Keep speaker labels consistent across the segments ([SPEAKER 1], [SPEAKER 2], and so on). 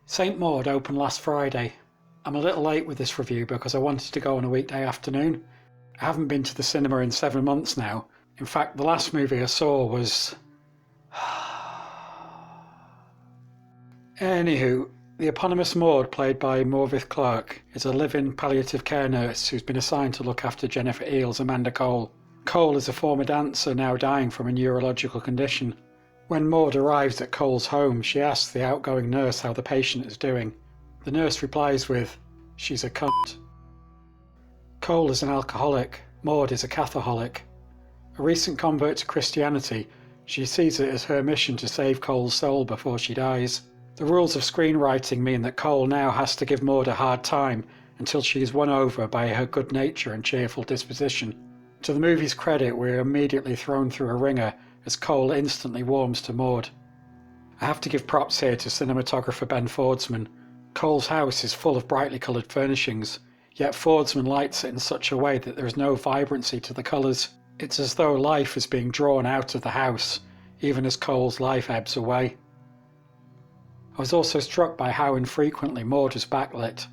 [SPEAKER 1] St Maud opened last Friday. I'm a little late with this review because I wanted to go on a weekday afternoon. I haven't been to the cinema in 7 months now. In fact, the last movie I saw was... Anywho, the eponymous Maud, played by Morfydd Clark, is a live-in palliative care nurse who's been assigned to look after Jennifer Eel's Amanda Cole. Cole is a former dancer now dying from a neurological condition. When Maud arrives at Cole's home, she asks the outgoing nurse how the patient is doing. The nurse replies with, "She's a cunt." Cole is an alcoholic. Maud is a Catholic. A recent convert to Christianity, she sees it as her mission to save Cole's soul before she dies. The rules of screenwriting mean that Cole now has to give Maud a hard time until she is won over by her good nature and cheerful disposition. To the movie's credit, we're immediately thrown through a ringer as Cole instantly warms to Maud. I have to give props here to cinematographer Ben Fordsman. Cole's house is full of brightly coloured furnishings, yet Fordsman lights it in such a way that there is no vibrancy to the colours. It's as though life is being drawn out of the house, even as Cole's life ebbs away. I was also struck by how infrequently Maud is backlit.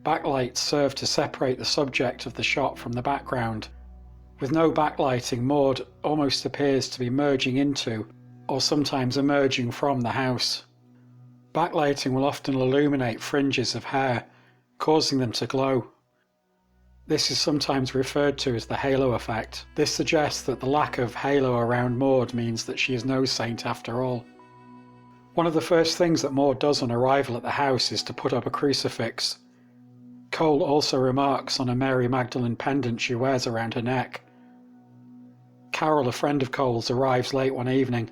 [SPEAKER 1] Backlights serve to separate the subject of the shot from the background. With no backlighting, Maud almost appears to be merging into, or sometimes emerging from, the house. Backlighting will often illuminate fringes of hair, causing them to glow. This is sometimes referred to as the halo effect. This suggests that the lack of halo around Maud means that she is no saint after all. One of the first things that Maud does on arrival at the house is to put up a crucifix. Cole also remarks on a Mary Magdalene pendant she wears around her neck. Carol, a friend of Cole's, arrives late one evening.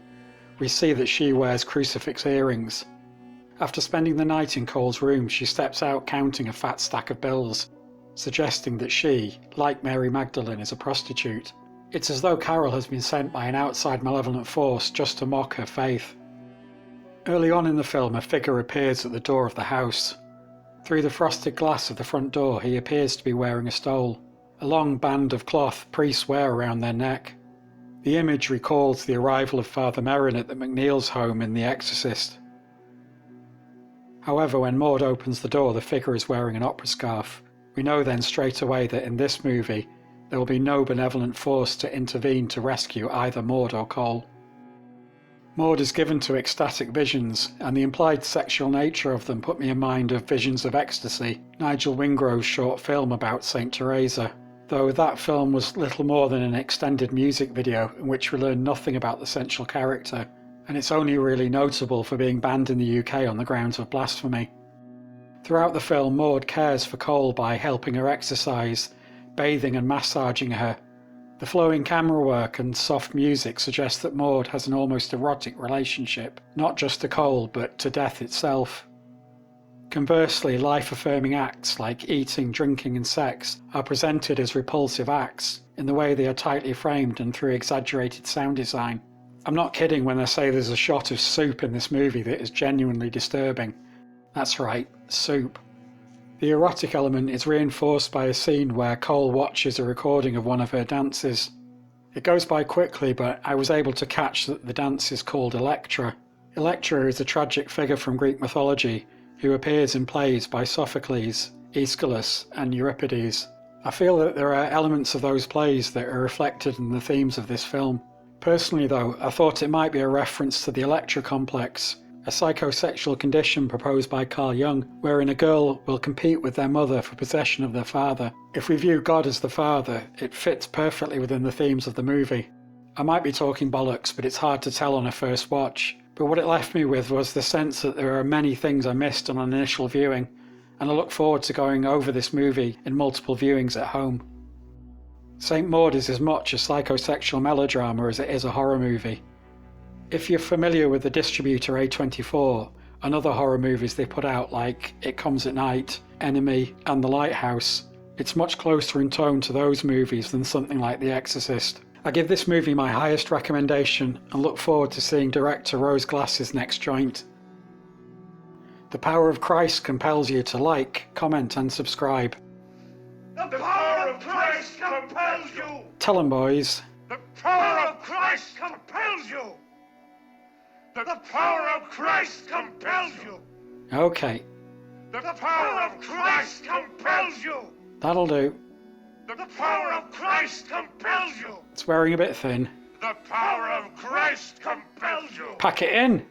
[SPEAKER 1] We see that she wears crucifix earrings. After spending the night in Cole's room, she steps out counting a fat stack of bills, suggesting that she, like Mary Magdalene, is a prostitute. It's as though Carol has been sent by an outside malevolent force just to mock her faith. Early on in the film, a figure appears at the door of the house. Through the frosted glass of the front door, he appears to be wearing a stole, a long band of cloth priests wear around their neck. The image recalls the arrival of Father Merrin at the McNeil's home in The Exorcist. However, when Maud opens the door, the figure is wearing an opera scarf. We know then straight away that in this movie, there will be no benevolent force to intervene to rescue either Maud or Cole. Maud is given to ecstatic visions, and the implied sexual nature of them put me in mind of Visions of Ecstasy, Nigel Wingrove's short film about St. Teresa, though that film was little more than an extended music video in which we learn nothing about the central character, and it's only really notable for being banned in the UK on the grounds of blasphemy. Throughout the film, Maud cares for Cole by helping her exercise, bathing and massaging her. The flowing camera work and soft music suggest that Maud has an almost erotic relationship, not just to Cole but to death itself. Conversely, life-affirming acts like eating, drinking and sex are presented as repulsive acts in the way they are tightly framed and through exaggerated sound design. I'm not kidding when I say there's a shot of soup in this movie that is genuinely disturbing. That's right, soup. The erotic element is reinforced by a scene where Cole watches a recording of one of her dances. It goes by quickly, but I was able to catch that the dance is called Electra. Electra is a tragic figure from Greek mythology who appears in plays by Sophocles, Aeschylus and Euripides. I feel that there are elements of those plays that are reflected in the themes of this film. Personally though, I thought it might be a reference to the Electra complex, a psychosexual condition proposed by Carl Jung, wherein a girl will compete with their mother for possession of their father. If we view God as the father, it fits perfectly within the themes of the movie. I might be talking bollocks, but it's hard to tell on a first watch. But what it left me with was the sense that there are many things I missed on an initial viewing, and I look forward to going over this movie in multiple viewings at home. St Maud is as much a psychosexual melodrama as it is a horror movie. If you're familiar with the distributor A24 and other horror movies they put out like It Comes at Night, Enemy and The Lighthouse, it's much closer in tone to those movies than something like The Exorcist. I give this movie my highest recommendation and look forward to seeing director Rose Glass's next joint. The power of Christ compels you to like, comment and subscribe.
[SPEAKER 2] The power of Christ compels you!
[SPEAKER 1] Tell 'em, boys.
[SPEAKER 2] The power of Christ compels you! The power of Christ compels you!
[SPEAKER 1] Okay,
[SPEAKER 2] The power of Christ compels you.
[SPEAKER 1] that'll do.
[SPEAKER 2] The power of Christ compels you.
[SPEAKER 1] It's wearing a bit thin.
[SPEAKER 2] The power of Christ compels you.
[SPEAKER 1] Pack it in!